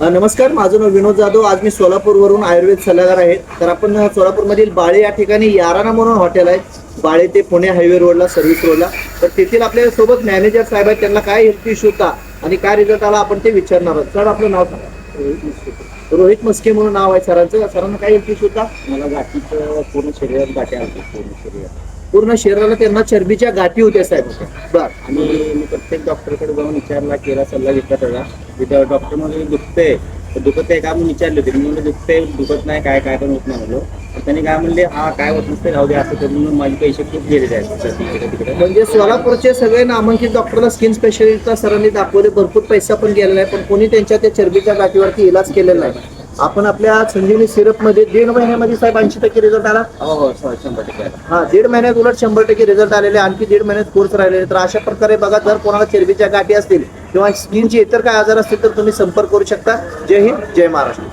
नमस्कार, माझं नाव विनोद जाधव. आज मी सोलापूरवरून आयुर्वेद सल्लागार आहे. तर आपण सोलापूरमधील बाळे या ठिकाणी याराना म्हणून हॉटेल आहे. बाळे ते पुणे हायवे रोडला, सर्व्हिस रोडला. तर तेथील आपल्या सोबत मॅनेजर साहेब आहेत. त्यांना काय हेल्थ इश्यू होता आणि काय रिझल्ट आला आपण ते विचारणार आहोत. सर, आपलं नाव सांगा. रोहित मस्के म्हणून नाव आहे सरांचं. सरांना काय हेल्थ इश्यू होता? मला गाठीचं पूर्ण शरीरात गाठी आलते पूर्ण शरीराला त्यांना चरबीच्या गाठी होत्या साहेब. बर. आणि मी प्रत्येक डॉक्टरकडे जाऊन विचारला, केला, सल्ला घेतला त्याचा. तिथं डॉक्टर म्हणजे दुखतंय दुखत आहे का म्हणून विचारले होते. मी म्हणजे दुखतंय, दुखत नाही, काय काय पण होत नाही म्हणलो. तर त्यांनी काय म्हणले, हा काय होत नसते, राहू दे, असं करून माझे पैसे खूप गेलेले आहेत तिकडे. म्हणजे सोलापूरचे सगळे नामांकित डॉक्टरला स्किन स्पेशलिस्टला सरांनी दाखवले. भरपूर पैसा पण गेलेला आहे, पण कोणी त्यांच्या त्या चरबीच्या गाठीवरती इलाज केलेला नाही. आपण आपल्या संजीवनी सिरप मध्ये 1.5 महिन्यामध्ये साहेब 80% रिझल्ट आला. हो 100% हा, 1.5 महिन्यात उलट 100% रिझल्ट आलेले. आणखी 1.5 महिन्यात कोर्स राहिलेले. तर अशा प्रकारे बघा, जर कोणाला चरबीच्या गाठी असतील किंवा स्किनचे इतर काय आजार असतील तर तुम्ही संपर्क करू शकता. जय हिंद, जय महाराष्ट्र.